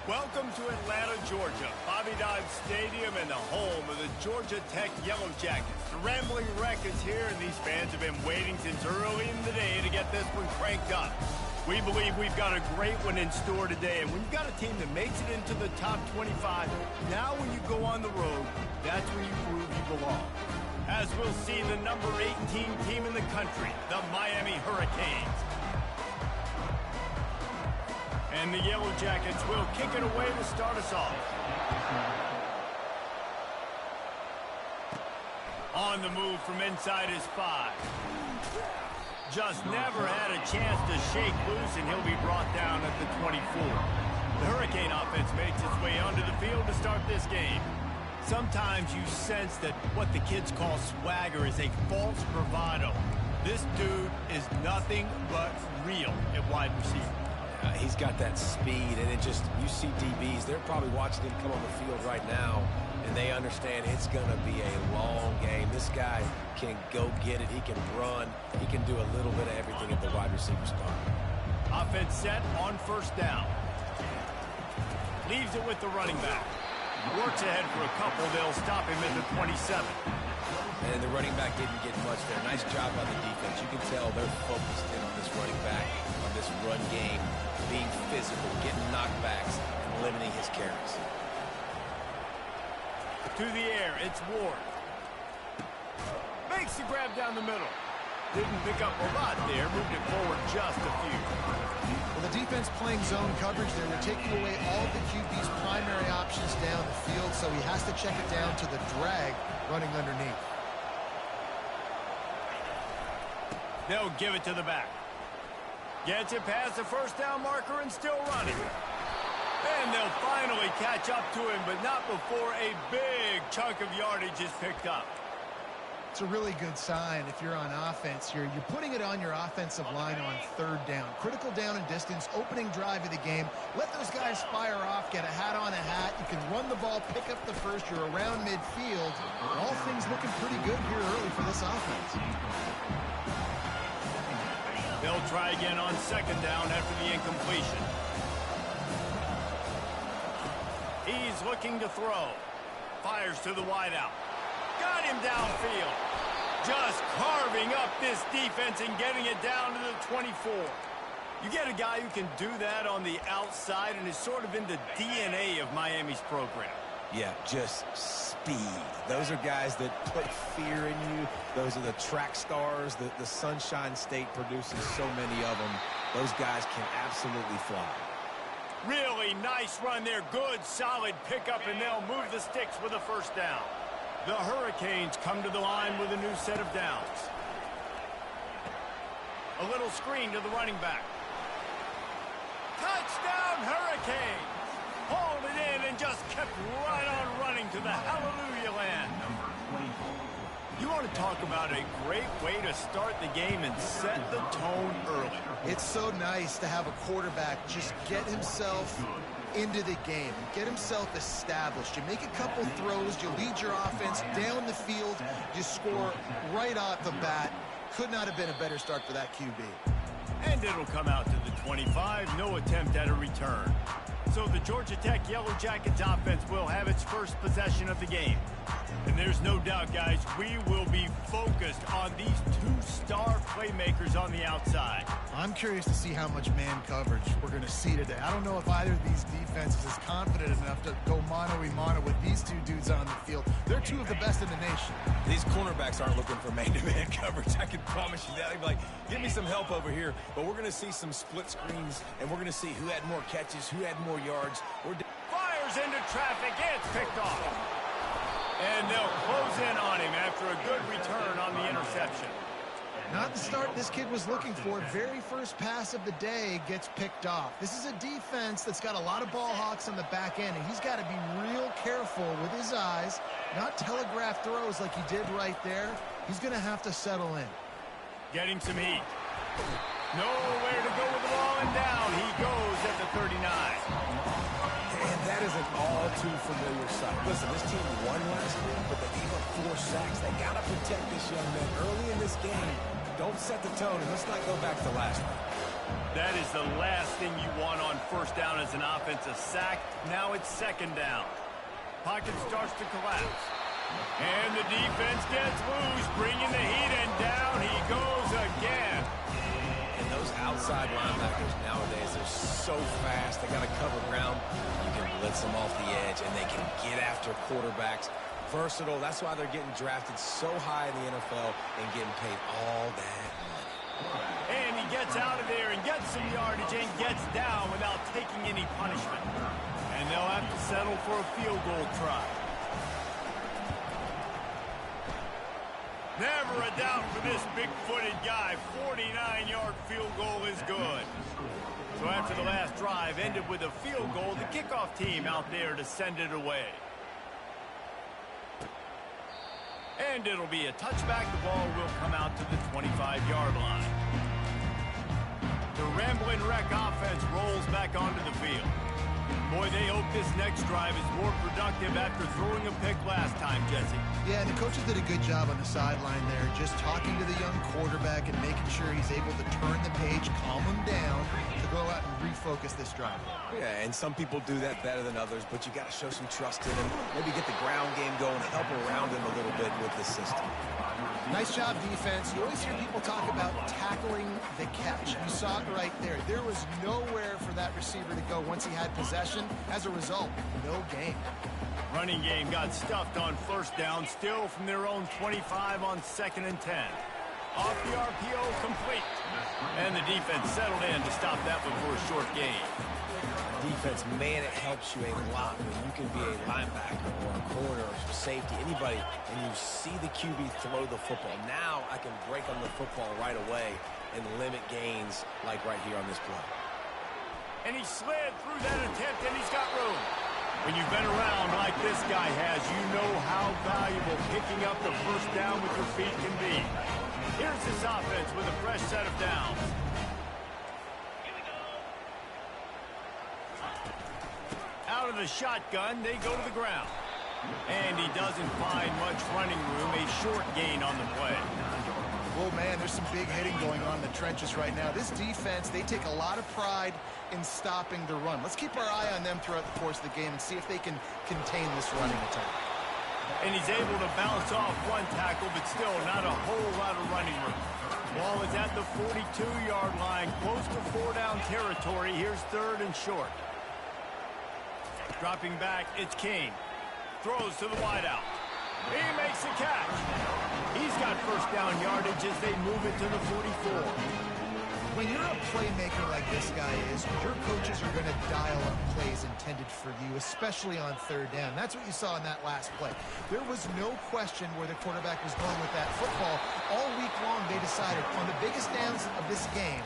Welcome to Atlanta, Georgia, Bobby Dodd Stadium and the home of the Georgia Tech Yellow Jackets. The Rambling Wreck is here, and these fans have been waiting since early in the day to get this one cranked up. We believe we've got a great one in store today, and when you've got a team that makes it into the top 25, now when you go on the road, that's when you prove you belong. As we'll see the number 18 team in the country, the Miami Hurricanes. And the Yellow Jackets will kick it away to start us off. On the move from inside his 5. Just never had a chance to shake loose, and he'll be brought down at the 24. The Hurricane offense makes its way onto the field to start this game. Sometimes you sense that what the kids call swagger is a false bravado. This dude is nothing but real at wide receiver. He's got that speed, and it just, you see DBs, they're probably watching him come on the field right now, and they understand it's going to be a long game. This guy can go get it. He can run. He can do a little bit of everything at the wide receiver spot. Offense set on first down. Leaves it with the running back. Works ahead for a couple. They'll stop him at the 27. And the running back didn't get much there. Nice job by the defense. You can tell they're focused in on this running back, on this run game, being physical, getting knockbacks, and limiting his carries. To the air, it's Ward. Makes the grab down the middle. Didn't pick up a lot there, moved it forward just a few. Well, the defense playing zone coverage there will take you away all the QB's primary options down the field, so he has to check it down to the drag running underneath. They'll give it to the back. Gets it past the first down marker and still running. And they'll finally catch up to him, but not before a big chunk of yardage is picked up. It's a really good sign if you're on offense here. You're putting it on your offensive line on third down. Critical down and distance, opening drive of the game. Let those guys fire off, get a hat on a hat. You can run the ball, pick up the first. You're around midfield. All things looking pretty good here early for this offense. They'll try again on second down after the incompletion. He's looking to throw. Fires to the wideout. Got him downfield. Just carving up this defense and getting it down to the 24. You get a guy who can do that on the outside and is sort of in the DNA of Miami's program. Yeah, just speed. Those are guys that put fear in you. Those are the track stars. The Sunshine State produces so many of them. Those guys can absolutely fly. Really nice run there. Good, solid pickup, and they'll move the sticks with a first down. The Hurricanes come to the line with a new set of downs. A little screen to the running back. Touchdown, Hurricanes! Hauled it in and just kept right on running to the hallelujah land. You want to talk about a great way to start the game and set the tone early. It's so nice to have a quarterback just get himself into the game, get himself established. You make a couple throws, you lead your offense down the field, you score right off the bat. Could not have been a better start for that QB. And it'll come out to the 25, no attempt at a return. So the Georgia Tech Yellow Jackets offense will have its first possession of the game. And there's no doubt, guys, we will be focused on these two star playmakers on the outside. I'm curious to see how much man coverage we're going to see today. I don't know if either of these defenses is confident enough to go mano-a-mano with these two dudes on the field. They're two of the best in the nation. These cornerbacks aren't looking for man-to-man coverage. I can promise you that. They'd be like, give me some help over here. But we're going to see some split screens, and we're going to see who had more catches, who had more yards. Fires into traffic. It's picked off. And they'll close in on him after a good return on the interception. Not the start this kid was looking for. Very first pass of the day gets picked off. This is a defense that's got a lot of ball hawks on the back end, and he's got to be real careful with his eyes, not telegraph throws like he did right there. He's going to have to settle in. Getting some heat. Nowhere to go with the ball, and down he goes at the 39. And that is an all-too-familiar sight. Listen, this team won last week, but they gave up 4 sacks. They got to protect this young man early in this game. Don't set the tone, and let's not go back to last week. That is the last thing you want on first down as an offense, a sack. Now it's second down. Pocket starts to collapse. And the defense gets loose, bringing the heat, and down he goes again. And those outside linebackers nowadays, they're so fast. They got to cover ground. You can blitz them off the edge, and they can get after quarterbacks. Versatile. That's why they're getting drafted so high in the NFL and getting paid all that money. And he gets out of there and gets some yardage and gets down without taking any punishment. And they'll have to settle for a field goal try. Never a doubt for this big-footed guy. 49-yard field goal is good. So after the last drive ended with a field goal, the kickoff team out there to send it away. And it'll be a touchback. The ball will come out to the 25-yard line. The Ramblin' Wreck offense rolls back onto the field. Boy, they hope this next drive is more productive after throwing a pick last time, Jesse. Yeah, and the coaches did a good job on the sideline there, just talking to the young quarterback and making sure he's able to turn the page, calm him down, to go out and refocus this drive. Yeah, and some people do that better than others, but you got to show some trust in him. Maybe get the ground game going, help around him a little bit with the system. Nice job, defense. You always hear people talk about tackling the catch. You saw it right there. There was nowhere for that receiver to go once he had possession. As a result, no gain. Running game got stuffed on first down, still from their own 25 on 2nd and 10. Off the RPO, complete. And the defense settled in to stop that one for a short gain. Defense, man, it helps you a lot when you can be a linebacker or a corner or safety, anybody, and you see the QB throw the football. Now I can break on the football right away and limit gains like right here on this play. And he slid through that attempt, and he's got room. When you've been around like this guy has, you know how valuable picking up the first down with your feet can be. Here's this offense with a fresh set of downs. Out of the shotgun, they go to the ground. And he doesn't find much running room, a short gain on the play. Oh, man, there's some big hitting going on in the trenches right now. This defense, they take a lot of pride in stopping the run. Let's keep our eye on them throughout the course of the game and see if they can contain this running attack. And he's able to bounce off one tackle, but still not a whole lot of running room. Ball is at the 42-yard line, close to 4-down territory. Here's 3rd and short. Dropping back, it's King. Throws to the wideout. He makes the catch. He's got first down yardage as they move it to the 44. When you're a playmaker like this guy is, your coaches are going to dial up plays intended for you, especially on 3rd down. That's what you saw in that last play. There was no question where the quarterback was going with that football. All week long, they decided on the biggest downs of this game,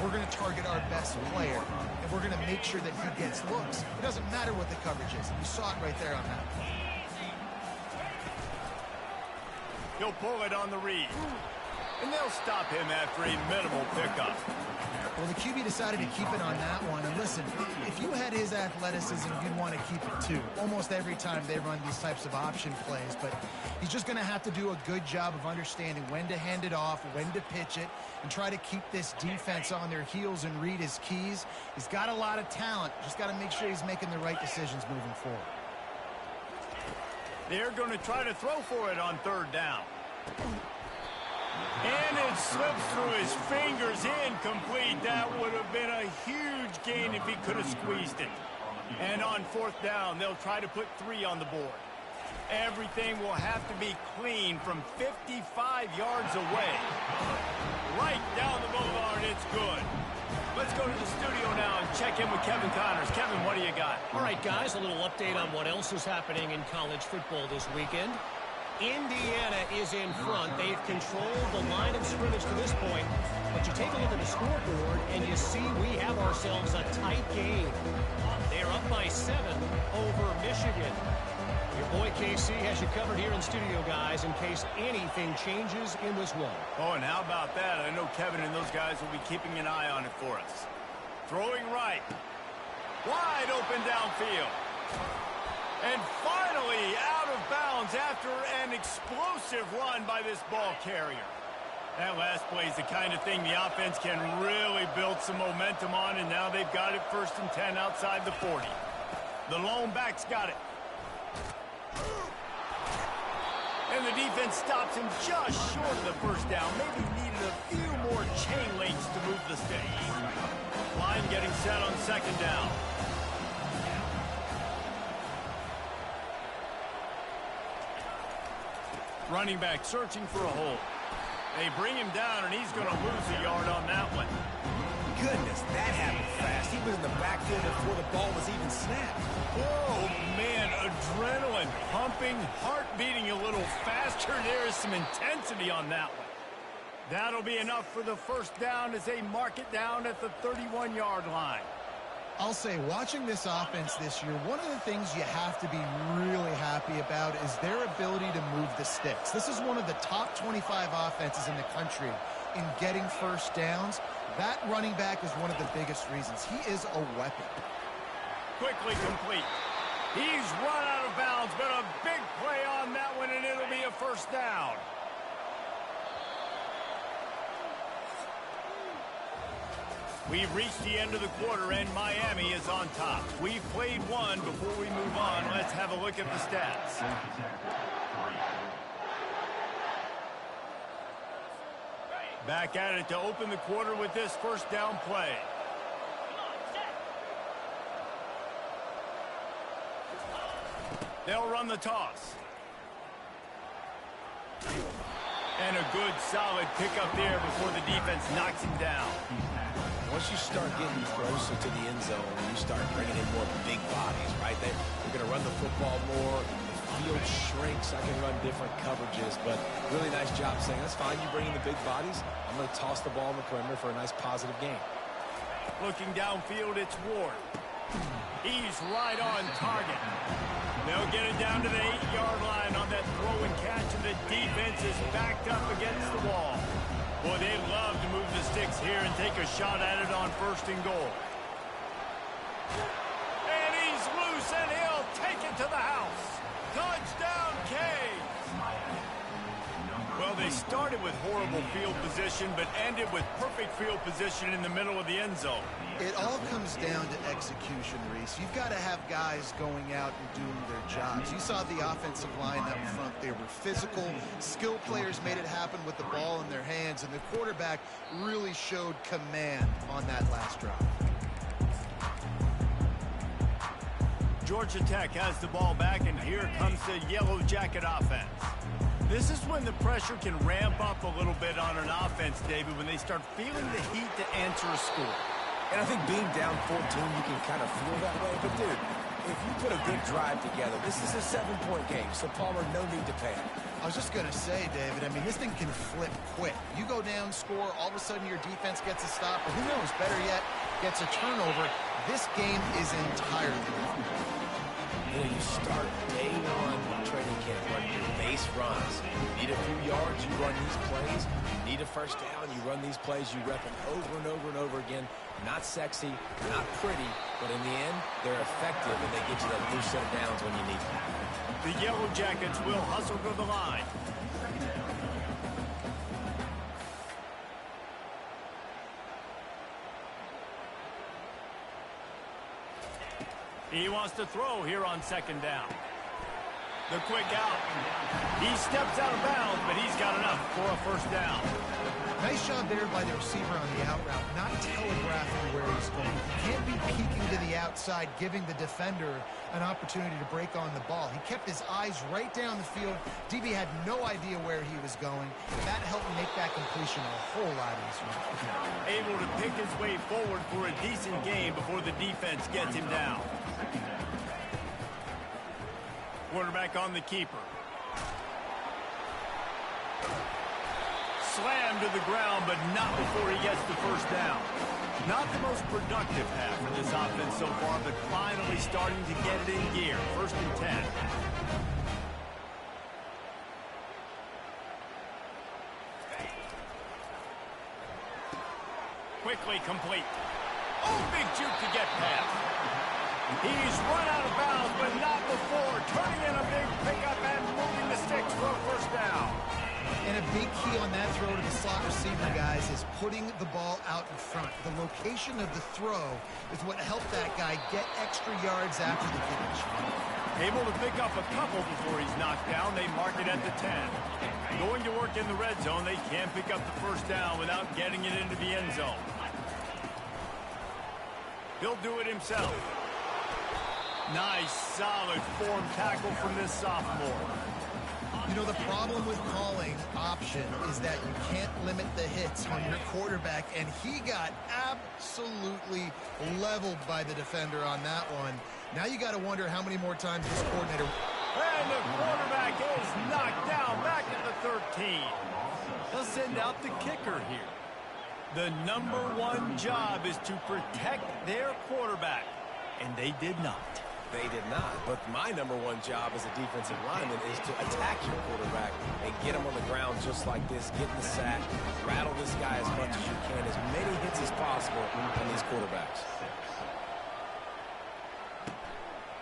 we're going to target our best player, and we're going to make sure that he gets looks. It doesn't matter what the coverage is. You saw it right there on that play. He'll pull it on the read. And they'll stop him after a minimal pickup. Well, the QB decided to keep it on that one. And listen, if you had his athleticism, you'd want to keep it too. Almost every time they run these types of option plays. But he's just going to have to do a good job of understanding when to hand it off, when to pitch it, and try to keep this defense on their heels and read his keys. He's got a lot of talent. Just got to make sure he's making the right decisions moving forward. They're going to try to throw for it on 3rd down. And it slips through his fingers, incomplete. That would have been a huge gain if he could have squeezed it. And on 4th down, they'll try to put 3 on the board. Everything will have to be clean from 55 yards away. Right down the boulevard, it's good. Let's go to the studio now and check in with Kevin Connors. Kevin, what do you got? All right, guys, a little update on what else is happening in college football this weekend. Indiana is in front. They've controlled the line of scrimmage to this point. But you take a look at the scoreboard, and you see we have ourselves a tight game. They're up by 7 over Michigan. Your boy KC has you covered here in studio, guys, in case anything changes in this one. Oh, and how about that? I know Kevin and those guys will be keeping an eye on it for us. Throwing right. Wide open downfield. And finally out of bounds after an explosive run by this ball carrier. That last play is the kind of thing the offense can really build some momentum on, and now they've got it 1st and 10 outside the 40. The lone back's got it. And the defense stops him just short of the first down. Maybe needed a few more chain links to move the sticks. Line getting set on 2nd down. Running back searching for a hole. They bring him down, and he's going to lose a yard on that one. Goodness, that happened fast. He was in the backfield before the ball was even snapped. Oh, man, adrenaline pumping, heart beating a little faster. There is some intensity on that one. That'll be enough for the 1st down as they mark it down at the 31-yard line. I'll say, watching this offense this year, one of the things you have to be really happy about is their ability to move the sticks. This is one of the top 25 offenses in the country in getting 1st downs. That running back is one of the biggest reasons. He is a weapon. Quickly complete. He's run out of bounds, but a big play on that one, and it'll be a 1st down. We've reached the end of the quarter, and Miami is on top. We've played one. Before we move on, let's have a look at the stats. Back at it to open the quarter with this 1st down play. They'll run the toss. And a good, solid pickup there before the defense knocks him down. Once you start getting closer to the end zone, you start bringing in more big bodies, right? They're going to run the football more. The field shrinks. I can run different coverages, but really nice job saying, that's fine. You bring in the big bodies. I'm going to toss the ball in the perimeter for a nice positive game. Looking downfield, it's Ward. He's right on target. They'll get it down to the 8-yard line on that throw and catch, and the defense is backed up against the wall. Boy, they love to move the sticks here and take a shot at it on 1st and goal. And he's loose, and he'll take it to the house. Touchdown, Canes! Well, they started with horrible field position, but ended with perfect field position in the middle of the end zone. It all comes down to execution, Reese. You've got to have guys going out and doing their jobs. You saw the offensive line up front. They were physical. Skilled players made it happen with the ball in their hands, and the quarterback really showed command on that last drive. Georgia Tech has the ball back, and here comes the Yellow Jacket offense. This is when the pressure can ramp up a little bit on an offense, David, when they start feeling the heat to answer a score. And I think being down 14, you can kind of feel that way. But, dude, if you put a good drive together, this is a 7-point game, so Palmer, no need to panic. I was just going to say, David, I mean, this thing can flip quick. You go down, score, all of a sudden your defense gets a stop, or who knows, better yet, gets a turnover. This game is entirely different. You know, you start day one training camp running your base runs. You need a few yards, you run these plays. You need a 1st down, you run these plays. You rep them over and over and over again. Not sexy, not pretty, but in the end, they're effective, and they get you that new set of downs when you need them. The Yellow Jackets will hustle to the line. He wants to throw here on 2nd down. The quick out. He steps out of bounds, but he's got enough for a 1st down. Nice job there by the receiver on the out route, not telegraphing where he's going. He can't be peeking to the outside, giving the defender an opportunity to break on the ball. He kept his eyes right down the field. DB had no idea where he was going. That helped make that completion a whole lot easier. Able to pick his way forward for a decent game before the defense gets him down. Quarterback on the keeper. Slammed to the ground, but not before he gets the 1st down. Not the most productive half for this offense so far, but finally starting to get it in gear. 1st and 10. Quickly complete. Oh, big juke to get past. He's run out of bounds, but not before turning in a big pickup and moving the sticks for a 1st down. And a big key on that throw to the slot receiver, guys, is putting the ball out in front. The location of the throw is what helped that guy get extra yards after the catch. Able to pick up a couple before he's knocked down. They mark it at the 10. Going to work in the red zone. They can't pick up the first down without getting it into the end zone. He'll do it himself. Nice, solid form tackle from this sophomore. You know, the problem with calling option is that you can't limit the hits on your quarterback, and he got absolutely leveled by the defender on that one. Now you got to wonder how many more times this coordinator... And the quarterback is knocked down back at the 13. They'll send out the kicker here. The number one job is to protect their quarterback, and they did not. They did not, but my number one job as a defensive lineman is to attack your quarterback and get him on the ground just like this, get in the sack, rattle this guy as much as you can, as many hits as possible on these quarterbacks.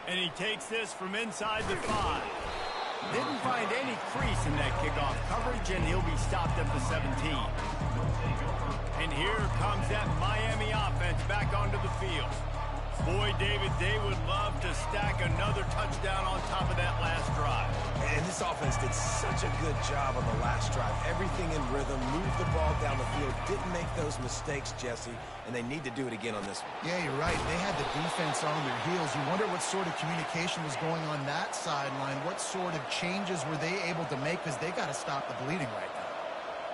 And he takes this from inside the 5. Didn't find any crease in that kickoff coverage, and he'll be stopped at the 17. And here comes that Miami offense back onto the field. Boy, David, they would love to stack another touchdown on top of that last drive. And this offense did such a good job on the last drive. Everything in rhythm, moved the ball down the field, didn't make those mistakes, Jesse, and they need to do it again on this one. Yeah, you're right. They had the defense on their heels. You wonder what sort of communication was going on that sideline. What sort of changes were they able to make, because they got to stop the bleeding right now.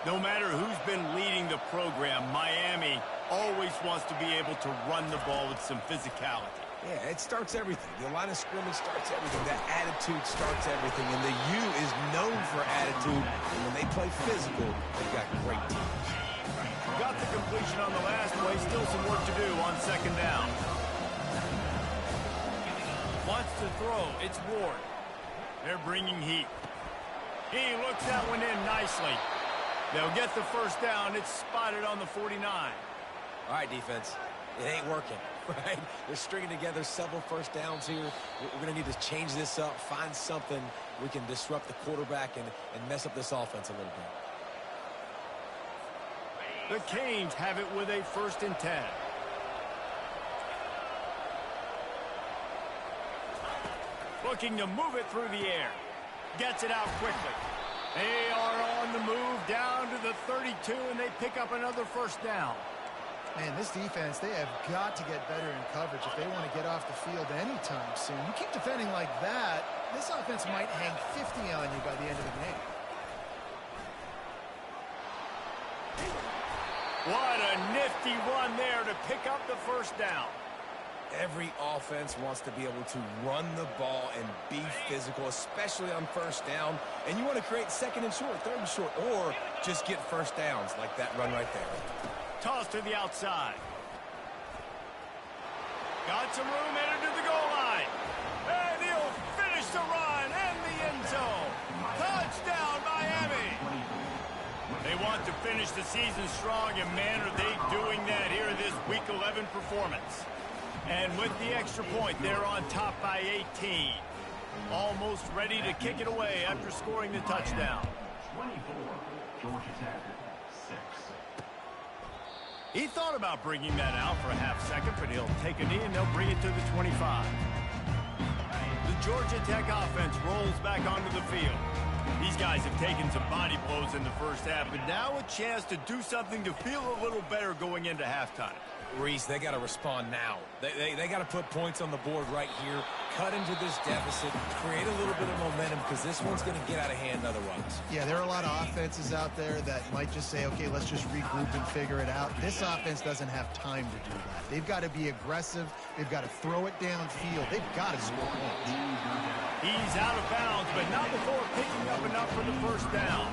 No matter who's been leading the program, Miami always wants to be able to run the ball with some physicality. Yeah, it starts everything. The line of scrimmage starts everything. That attitude starts everything. And the U is known for attitude. And when they play physical, they've got great teams. Got the completion on the last play. Still some work to do on second down. Wants to throw. It's Ward. They're bringing heat. He looks that one in nicely. They'll get the first down. It's spotted on the 49. All right, defense. It ain't working, right? They're stringing together several first downs here. We're going to need to change this up, find something we can disrupt the quarterback and mess up this offense a little bit. The Canes have it with a 1st and 10. Looking to move it through the air. Gets it out quickly. They are on the move down to the 32, and they pick up another first down. Man, this defense, they have got to get better in coverage if they want to get off the field anytime soon. You keep defending like that, this offense might hang 50 on you by the end of the game. What a nifty run there to pick up the first down. Every offense wants to be able to run the ball and be physical, especially on first down. And you want to create 2nd and short, 3rd and short, or just get first downs like that run right there. Toss to the outside. Got some room headed to the goal line. And he'll finish the run and the end zone. Touchdown, Miami. They want to finish the season strong, and man, are they doing that here in this Week 11 performance. And with the extra point, they're on top by 18. Almost ready to kick it away after scoring the touchdown. 24, Georgia Tech, 6. He thought about bringing that out for a half second, but he'll take a knee and they'll bring it to the 25. The Georgia Tech offense rolls back onto the field. These guys have taken some body blows in the first half, but now a chance to do something to feel a little better going into halftime. Reese, they got to respond now. They got to put points on the board right here, cut into this deficit, create a little bit of momentum, because this one's going to get out of hand otherwise. Yeah, there are a lot of offenses out there that might just say, okay, let's just regroup and figure it out. This offense doesn't have time to do that. They've got to be aggressive. They've got to throw it downfield. They've got to score points. He's out of bounds, but not before picking up enough for the first down.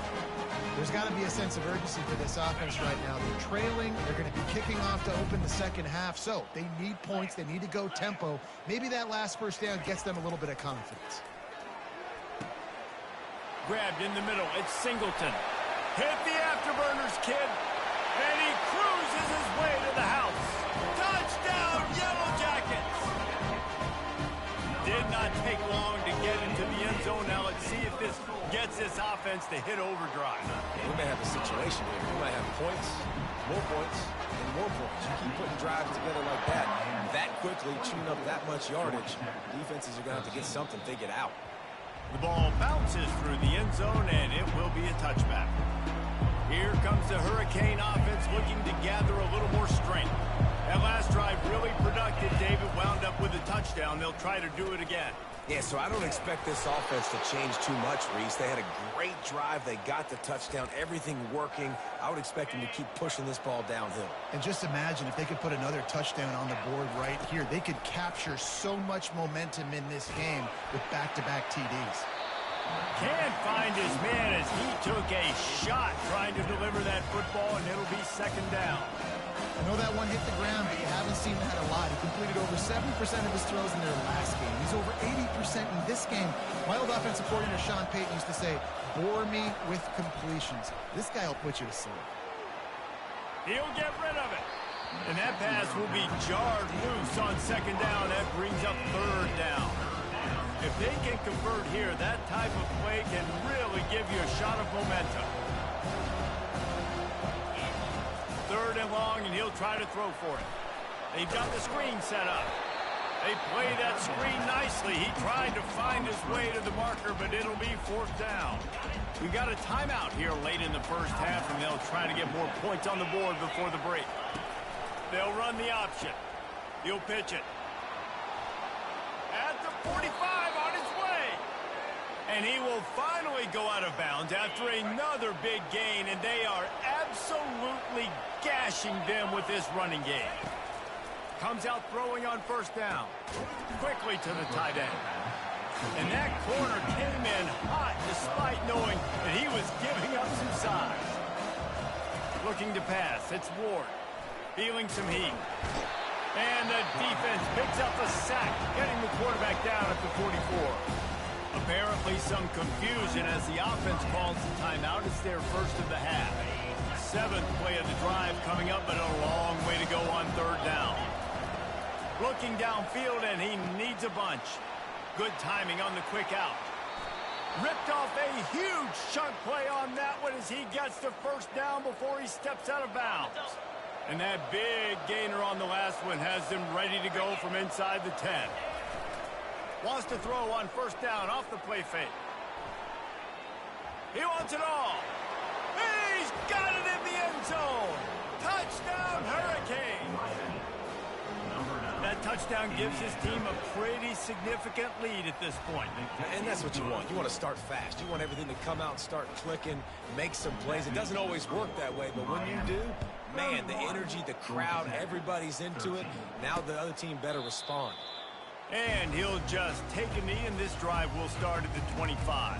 There's got to be a sense of urgency for this offense right now. They're trailing. They're going to be kicking off to open the second half. So they need points. They need to go tempo. Maybe that last first down gets them a little bit of confidence. Grabbed in the middle. It's Singleton. Hit the afterburners, kid. And he cruises his way to the house. Touchdown, Yellow Jackets. Did not take long to get into the end zone. Now let's see if this gets this offense to hit overdrive. We may have a situation here. We might have points, and more points. You keep putting drives together like that quickly, chewing up that much yardage, defenses are going to have to get something figured out. The ball bounces through the end zone, and it will be a touchback. Here comes the Hurricane offense looking to gather a little more strength. That last drive really productive. David wound up with a touchdown. They'll try to do it again. Yeah, so I don't expect this offense to change too much, Reese. They had a great drive. They got the touchdown. Everything working. I would expect them to keep pushing this ball downhill. And just imagine if they could put another touchdown on the board right here. They could capture so much momentum in this game with back-to-back TDs. Can't find his man as he took a shot trying to deliver that football, and it'll be second down. I know that one hit the ground, but you haven't seen that a lot. He completed over 70% of his throws in their last game. He's over 80% in this game. My old offensive coordinator, Sean Payton, used to say, bore me with completions. This guy will put you to sleep. He'll get rid of it. And that pass will be jarred loose on second down. That brings up third down. If they can convert here, that type of play can really give you a shot of momentum. Third and long, and he'll try to throw for it. They've got the screen set up. They play that screen nicely. He tried to find his way to the marker, but it'll be fourth down. We've got a timeout here late in the first half, and they'll try to get more points on the board before the break. They'll run the option. He'll pitch it. At the 45 on his way. And he will finally go out of bounds after another big gain, and they are absolutely gashing them with this running game. Comes out throwing on first down. Quickly to the tight end. And that corner came in hot despite knowing that he was giving up some size. Looking to pass. It's Ward. Feeling some heat. And the defense picks up a sack, getting the quarterback down at the 44. Apparently some confusion as the offense calls the timeout. It's their first of the half. Seventh play of the drive coming up, but a long way to go on third down. Looking downfield, and he needs a bunch. Good timing on the quick out. Ripped off a huge chunk play on that one as he gets to first down before he steps out of bounds. And that big gainer on the last one has them ready to go from inside the 10. Wants to throw on first down off the play fake. He wants it all. He's got it in the end zone. Touchdown, Hurricane. That touchdown gives his team a pretty significant lead at this point. And that's what you want. You want to start fast. You want everything to come out and start clicking, make some plays. It doesn't always work that way, but when you do, man, the energy, the crowd, everybody's into it. Now the other team better respond. And he'll just take a knee, and this drive will start at the 25.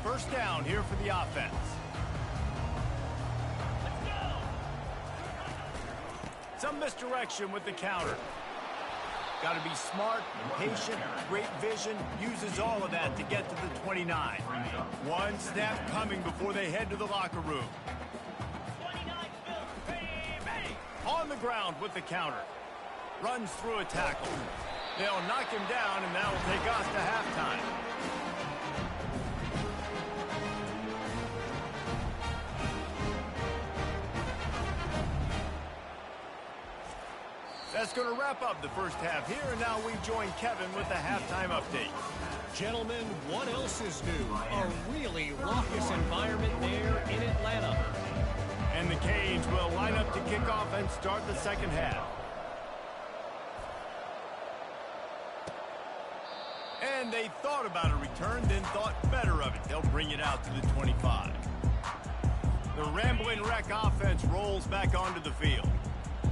First down here for the offense. Some misdirection with the counter. Got to be smart, patient, great vision. Uses all of that to get to the 29. One snap coming before they head to the locker room. On the ground with the counter. Runs through a tackle. They'll knock him down, and that will take us to halftime. That's going to wrap up the first half here, and now we join Kevin with the halftime update. Gentlemen, what else is new? A really raucous environment there in Atlanta. And the Canes will line up to kick off and start the second half. And they thought about a return, then thought better of it. They'll bring it out to the 25. The Rambling Wreck offense rolls back onto the field.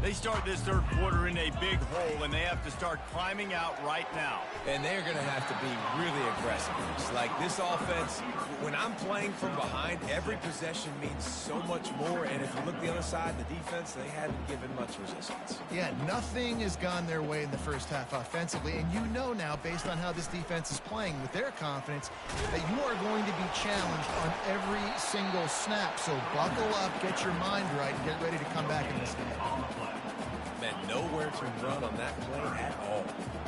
They start this third quarter in a big hole, and they have to start climbing out right now. And they're going to have to be really aggressive. It's like this offense, when I'm playing from behind, every possession means so much more. And if you look the other side, the defense, they haven't given much resistance. Yeah, nothing has gone their way in the first half offensively. And you know now, based on how this defense is playing with their confidence, that you are going to be challenged on every single snap. So buckle up, get your mind right, and get ready to come back in this game. Man, nowhere to run on that play at all.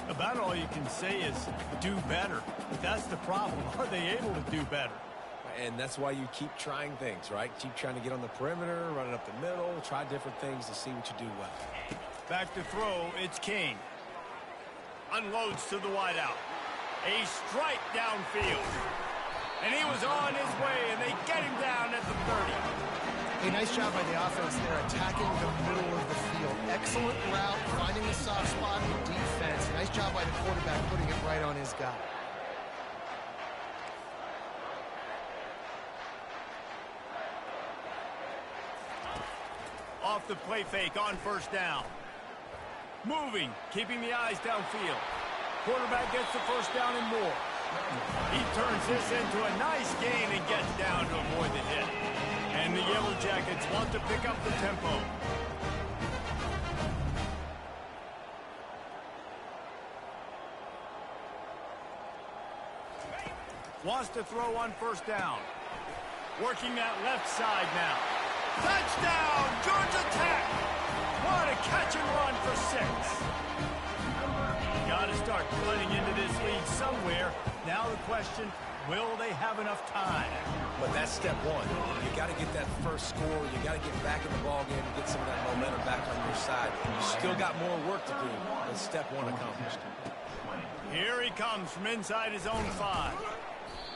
About all you can say is do better. But that's the problem. Are they able to do better? And that's why you keep trying things, right? Keep trying to get on the perimeter, run it up the middle, try different things to see what you do well. Back to throw, it's King. Unloads to the wideout. A strike downfield. And he was on his way, and they get him down at the 30. A nice job by the offense there, attacking the middle of the field. Excellent route, finding the soft spot in the defense. Nice job by the quarterback putting it right on his guy. Off the play fake on first down. Moving, keeping the eyes downfield. Quarterback gets the first down and more. He turns this into a nice gain and gets down to avoid the hit. And the Yellow Jackets want to pick up the tempo. Wants to throw on first down. Working that left side now. Touchdown, Georgia Tech! What a catch and run for 6. Got to start running into this lead somewhere. Now the question, will they have enough time? But that's step one. You got to get that first score. You got to get back in the ballgame and get some of that momentum back on your side. You still got more work to do, but step one accomplished. Here he comes from inside his own 5.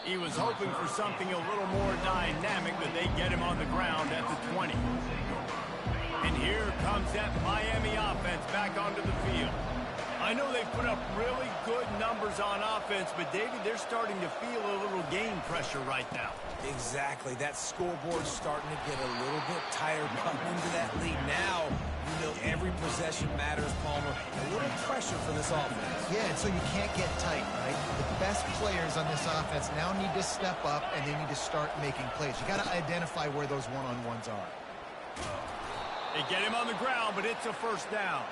He was hoping for something a little more dynamic, but they get him on the ground at the 20. And here comes that Miami offense back onto the field. I know they put up really good numbers on offense, but, David, they're starting to feel a little game pressure right now. Exactly. That scoreboard's starting to get a little bit tired coming into that lead. Now, you know every possession matters, Palmer. A little pressure for this offense. Yeah, and so you can't get tight, right? The best players on this offense now need to step up, and they need to start making plays. You got to identify where those one-on-ones are. They get him on the ground, but it's a first down.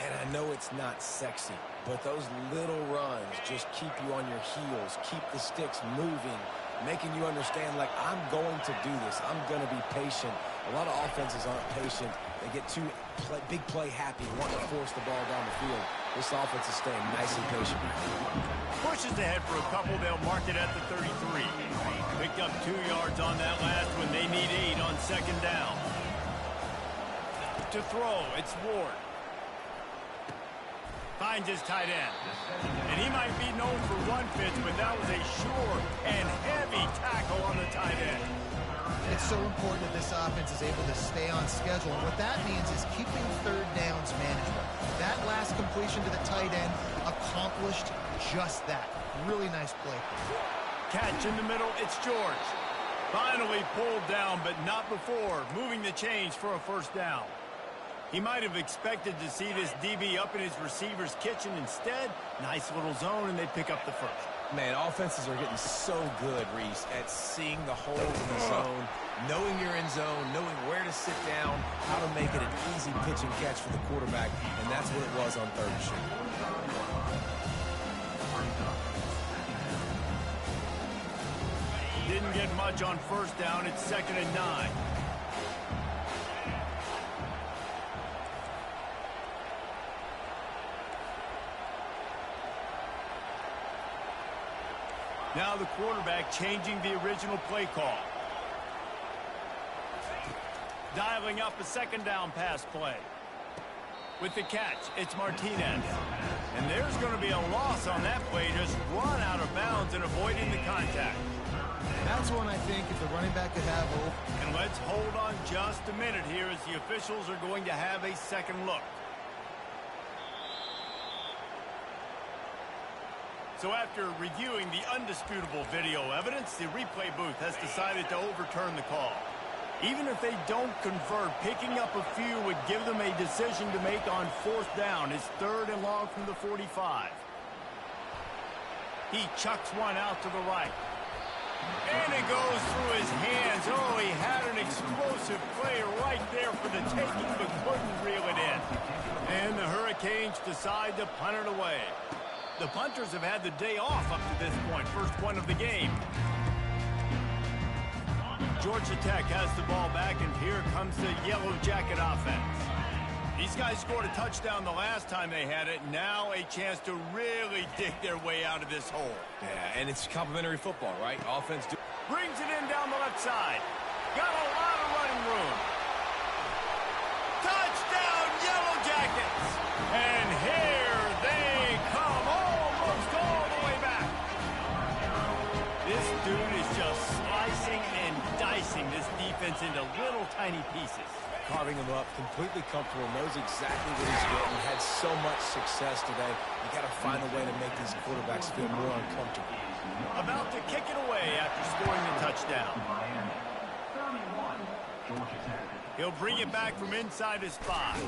And I know it's not sexy, but those little runs just keep you on your heels, keep the sticks moving, making you understand, like, I'm going to do this. I'm going to be patient. A lot of offenses aren't patient. They get too big play happy, wanting to force the ball down the field. This offense is staying nice and patient. Pushes ahead for a couple. They'll mark it at the 33. Picked up 2 yards on that last one. They need 8 on second down. To throw, it's Ward. Finds his tight end. And he might be known for run fits, but that was a sure and heavy tackle on the tight end. It's so important that this offense is able to stay on schedule. And what that means is keeping third downs manageable. That last completion to the tight end accomplished just that. Really nice play. Catch in the middle, it's George. Finally pulled down, but not before. Moving the chains for a first down. He might have expected to see this DB up in his receiver's kitchen. Instead, nice little zone, and they pick up the first. Man, offenses are getting so good, Reese, at seeing the holes in the zone, knowing you're in zone, knowing where to sit down, how to make it an easy pitch and catch for the quarterback, and that's what it was on third and short. Didn't get much on first down. It's 2nd and 9. Now the quarterback changing the original play call. Dialing up a second down pass play. With the catch, it's Martinez. And there's going to be a loss on that play, just run out of bounds and avoiding the contact. That's one I think if the running back could have. And let's hold on just a minute here as the officials are going to have a second look. So after reviewing the undisputable video evidence, the replay booth has decided to overturn the call. Even if they don't convert, picking up a few would give them a decision to make on fourth down. It's 3rd and long from the 45. He chucks one out to the right. And it goes through his hands. Oh, he had an explosive play right there for the taking, but couldn't reel it in. And the Hurricanes decide to punt it away. The punters have had the day off up to this point. First one of the game. Georgia Tech has the ball back, and here comes the Yellow Jacket offense. These guys scored a touchdown the last time they had it. Now a chance to really dig their way out of this hole. Yeah, and it's complimentary football, right? Offense Brings it in down the left side. Got a lot of running room. Touchdown, Yellow Jackets! And here they come, almost all the way back. This dude is just slicing and dicing this defense into little tiny pieces. carving him up, completely comfortable, knows exactly what he's getting, had so much success today. You got to find a way to make these quarterbacks feel more uncomfortable. About to kick it away after scoring the touchdown. He'll bring it back from inside his 5.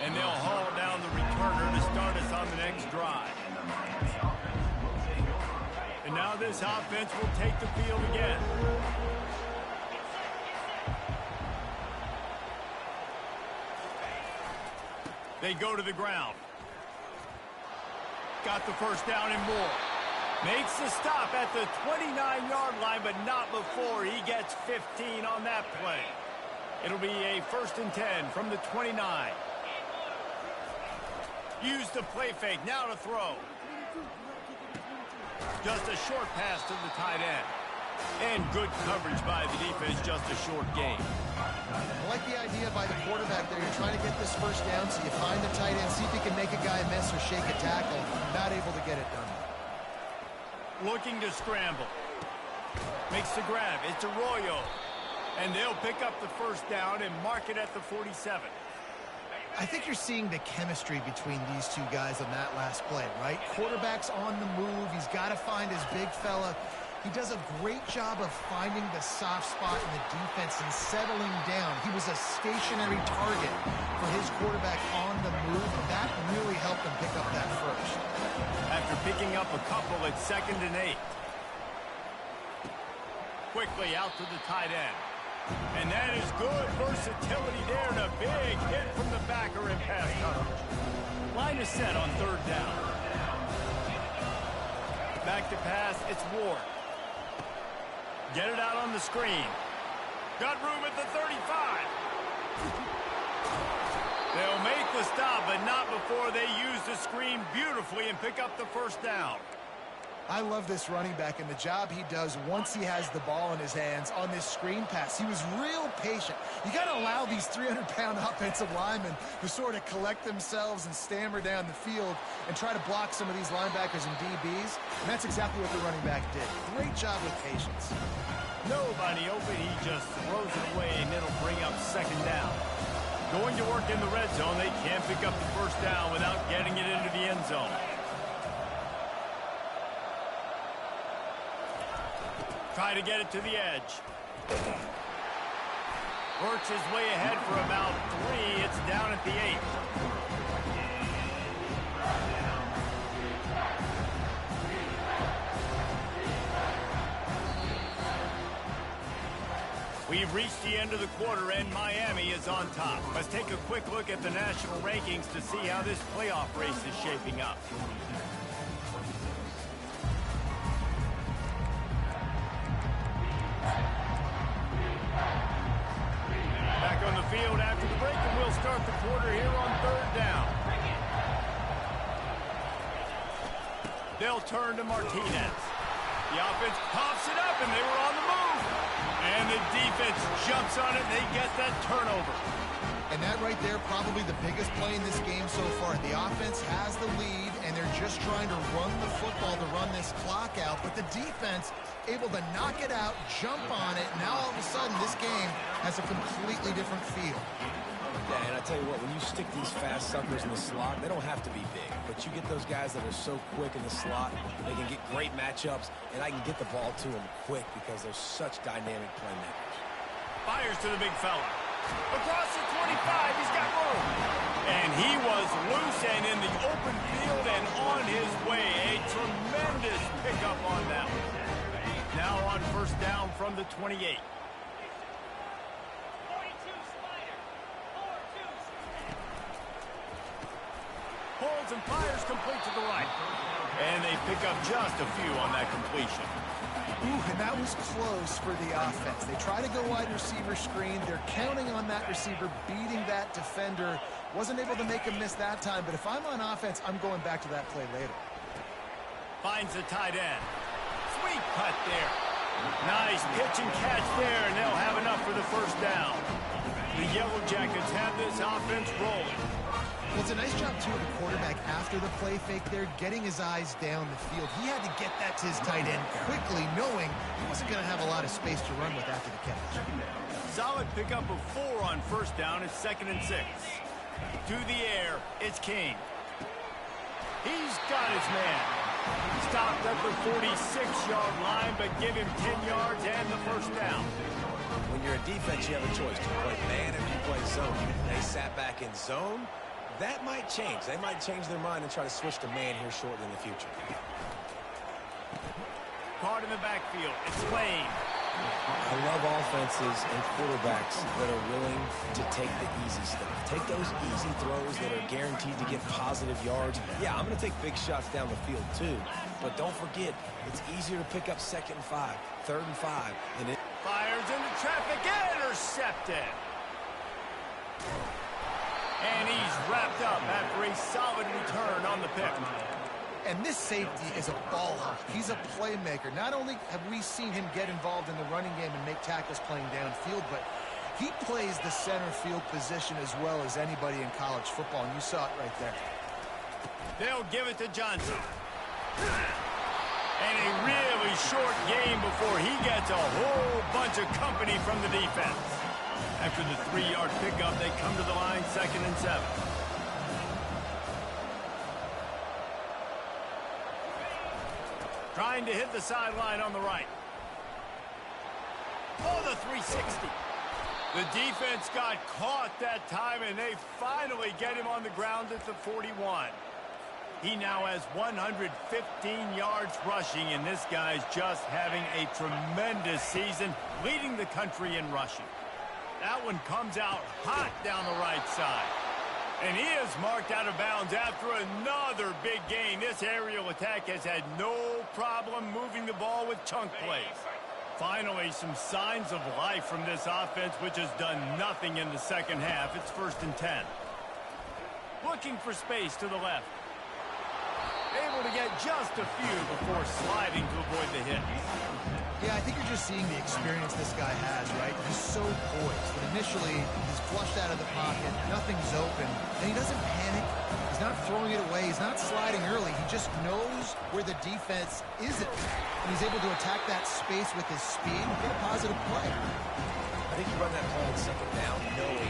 And they'll haul down the returner to start us on the next drive. And now this offense will take the field again. They go to the ground. Got the first down and more. Makes the stop at the 29-yard line, but not before he gets 15 on that play. It'll be a 1st and 10 from the 29. Use the play fake, now to throw. Just a short pass to the tight end. And good coverage by the defense, just a short gain. I like the idea by the quarterback there. You're trying to get this first down, so you find the tight end, see if you can make a guy miss or shake a tackle. Not able to get it done. Looking to scramble. Makes the grab. It's Arroyo. And they'll pick up the first down and mark it at the 47. I think you're seeing the chemistry between these two guys on that last play, right? Quarterback's on the move. He's got to find his big fella. He does a great job of finding the soft spot in the defense and settling down. He was a stationary target for his quarterback on the move, and that really helped him pick up that first. After picking up a couple at 2nd and 8. Quickly out to the tight end. And that is good versatility there and a big hit from the backer in pass coverage. Line is set on 3rd down. Back to pass, it's Ward. Get it out on the screen. Got room at the 35. They'll make the stop, but not before they use the screen beautifully and pick up the first down. I love this running back and the job he does once he has the ball in his hands on this screen pass. He was real patient. You got to allow these 300-pound offensive linemen to sort of collect themselves and stammer down the field and try to block some of these linebackers and DBs. And that's exactly what the running back did. Great job with patience. Nobody open. He just throws it away, and it'll bring up 2nd down. Going to work in the red zone. They can't pick up the first down without getting it into the end zone. Try to get it to the edge. Works his way ahead for about 3. It's down at the 8. We've reached the end of the quarter, and Miami is on top. Let's take a quick look at the national rankings to see how this playoff race is shaping up. Back on the field after the break, and we'll start the quarter here on 3rd down. They'll turn to Martinez. The offense pops it up, and they were on the move. And the defense jumps on it, and they get that turnover. And that right there, probably the biggest play in this game so far. The offense has the lead, and they're just trying to run the football to run this clock out. But the defense able to knock it out, jump on it. Now all of a sudden, this game has a completely different feel. Yeah, and I tell you what, when you stick these fast suckers in the slot, they don't have to be big. But you get those guys that are so quick in the slot, they can get great matchups, and I can get the ball to them quick because they're such dynamic playmakers. Fires to the big fella. Across the 25, he's got room. And he was loose and in the open field and on his way. A tremendous pickup on that one. Now on 1st down from the 28. Holds and fires complete to the right. And they pick up just a few on that completion. Ooh, and that was close for the offense. They try to go wide receiver screen. They're counting on that receiver beating that defender. Wasn't able to make him miss that time, but if I'm on offense, I'm going back to that play later. Finds the tight end. Sweet cut there. Nice pitch and catch there, and they'll have enough for the first down. The Yellow Jackets have this offense rolling. Well, it's a nice job, too, of the quarterback after the play fake there, getting his eyes down the field. He had to get that to his tight end quickly, knowing he wasn't going to have a lot of space to run with after the catch. Solid pickup of 4 on first down. It's 2nd and 6. To the air, it's King. He's got his man. Stopped at the 46-yard line, but give him 10 yards and the first down. When you're a defense, you have a choice. Do you play man or do you play zone? They sat back in zone. That might change. They might change their mind and try to switch to man here shortly in the future. Caught in the backfield. It's Lane. I love offenses and quarterbacks that are willing to take the easy stuff. Take those easy throws that are guaranteed to get positive yards. Yeah, I'm going to take big shots down the field too. But don't forget, it's easier to pick up 2nd and 5, 3rd and 5. And it Fires into traffic. Intercepted. And he's wrapped up after a solid return on the pick. And this safety is a ball hawk. He's a playmaker. Not only have we seen him get involved in the running game and make tackles playing downfield, but he plays the center field position as well as anybody in college football, and you saw it right there. They'll give it to Johnson. And a really short game before he gets a whole bunch of company from the defense. After the 3-yard pickup, they come to the line 2nd and 7. Trying to hit the sideline on the right. Oh, the 360. The defense got caught that time, and they finally get him on the ground at the 41. He now has 115 yards rushing, and this guy's just having a tremendous season, leading the country in rushing. That one comes out hot down the right side. And he is marked out of bounds after another big gain. This aerial attack has had no problem moving the ball with chunk plays. Finally, some signs of life from this offense, which has done nothing in the second half. It's 1st and 10. Looking for space to the left. Able to get just a few before sliding to avoid the hit. Yeah, I think you're just seeing the experience this guy has, right? He's so poised. And initially, he's flushed out of the pocket. Nothing's open. And he doesn't panic. He's not throwing it away. He's not sliding early. He just knows where the defense isn't. And he's able to attack that space with his speed and get a positive play. I think you run that play on 2nd down knowing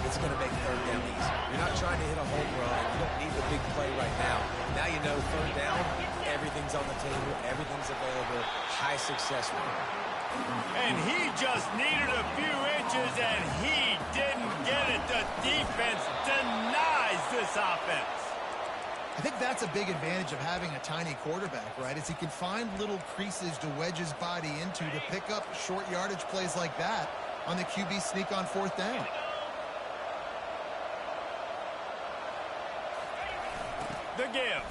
it's going to make 3rd down easy. You're not trying to hit a home run. You don't need the big play right now. Now you know 3rd down, everything's on the table, everything's available, high success rate. And he just needed a few inches, and he didn't get it. The defense denies this offense. I think that's a big advantage of having a tiny quarterback, right? Is he can find little creases to wedge his body into to pick up short yardage plays like that on the QB sneak on 4th down. The give.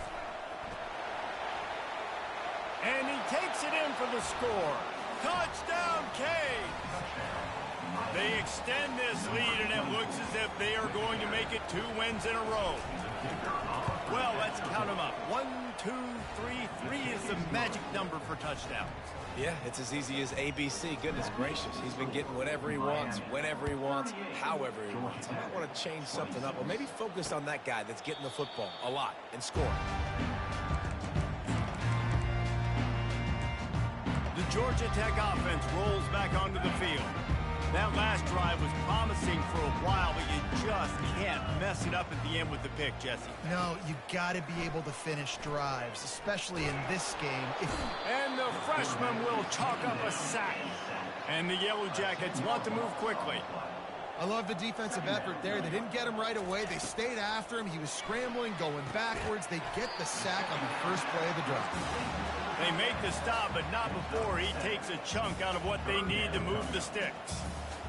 And he takes it in for the score. Touchdown, Cade. They extend this lead, and it looks as if they are going to make it 2 wins in a row. Well, let's count them up. 1, 2, 3. 3 is the magic number for touchdowns. Yeah, it's as easy as ABC. Goodness gracious. He's been getting whatever he wants, whenever he wants, however he wants. I might want to change something up, or maybe focus on that guy that's getting the football a lot and scoring. The Georgia Tech offense rolls back onto the field. That last drive was promising for a while, but you just can't mess it up at the end with the pick, Jesse. No, you got to be able to finish drives, especially in this game. And the freshman will chalk up a sack. And the Yellow Jackets want to move quickly. I love the defensive effort there. They didn't get him right away. They stayed after him. He was scrambling, going backwards. They get the sack on the first play of the drive. They make the stop, but not before he takes a chunk out of what they need to move the sticks.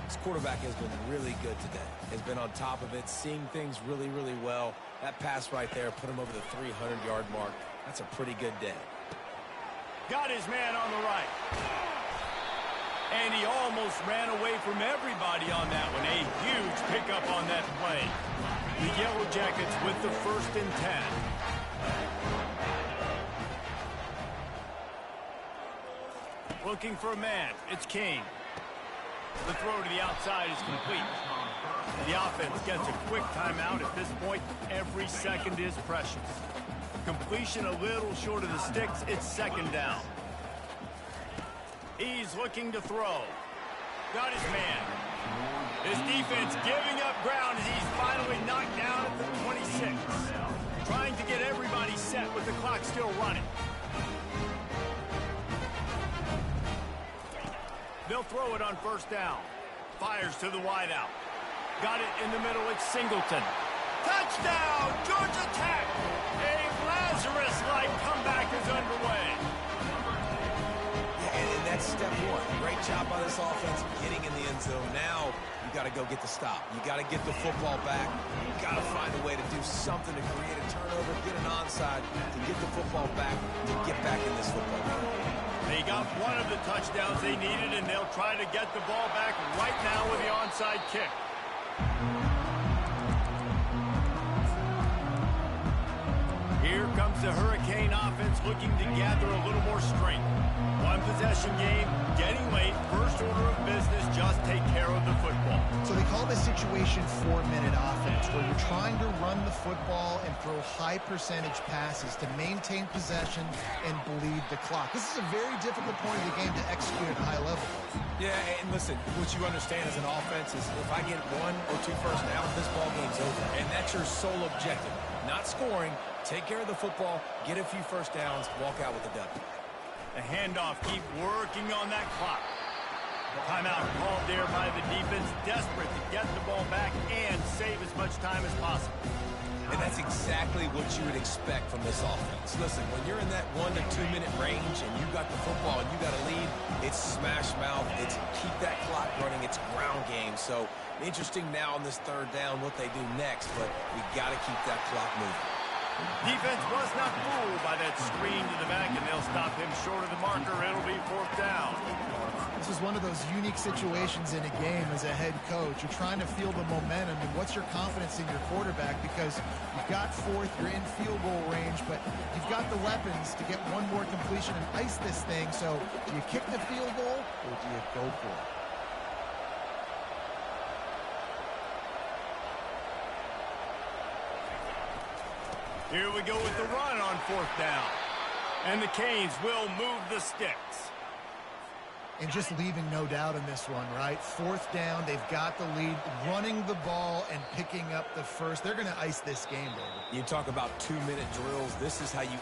This quarterback has been really good today. Has been on top of it, seeing things really, really well. That pass right there put him over the 300-yard mark. That's a pretty good day. Got his man on the right. And he almost ran away from everybody on that one. A huge pickup on that play. The Yellow Jackets with the 1st and 10. Looking for a man. It's King. The throw to the outside is complete. The offense gets a quick timeout. At this point, every second is precious. Completion a little short of the sticks. It's 2nd down. He's looking to throw. Got his man. His defense giving up ground as he's finally knocked down at the 26. Trying to get everybody set with the clock still running. They'll throw it on 1st down. Fires to the wideout. Got it in the middle. It's Singleton. Touchdown, Georgia Tech! A Lazarus-like comeback is underway. And that's step one. Great job by this offense getting in the end zone. Now you got to go get the stop. You got to get the football back. You got to find a way to do something to create a turnover, get an onside, to get the football back, to get back in this football game. They got one of the touchdowns they needed, and they'll try to get the ball back right now with the onside kick. Here comes the Hurricane offense looking to gather a little more strength. One possession game, getting late, first order of business, just take care of the football. So they call this situation 4-minute offense, where you're trying to run the football and throw high percentage passes to maintain possession and bleed the clock. This is a very difficult point of the game to execute at a high level. Yeah, and listen, what you understand as an offense is if I get 1 or 2 first downs, this ball game's over. And that's your sole objective. Not scoring, take care of the football, get a few first downs, walk out with a W. The handoff, keep working on that clock. Timeout called there by the defense, desperate to get the ball back and save as much time as possible. And that's exactly what you would expect from this offense. Listen, when you're in that 1 to 2 minute range and you got the football and you got a lead, it's smash mouth, it's keep that clock running, it's ground game. So interesting now on this 3rd down what they do next, but we got to keep that clock moving. Defense was not fooled by that screen to the back, and they'll stop him short of the marker. It'll be 4th down. This is one of those unique situations in a game as a head coach. You're trying to feel the momentum, and what's your confidence in your quarterback? Because you've got 4th, you're in field goal range, but you've got the weapons to get one more completion and ice this thing. So do you kick the field goal, or do you go for it? Here we go with the run on 4th down. And the Canes will move the sticks. And just leaving no doubt in this one, right? 4th down, they've got the lead, running the ball and picking up the first. They're going to ice this game, baby. You talk about 2-minute drills. This is how you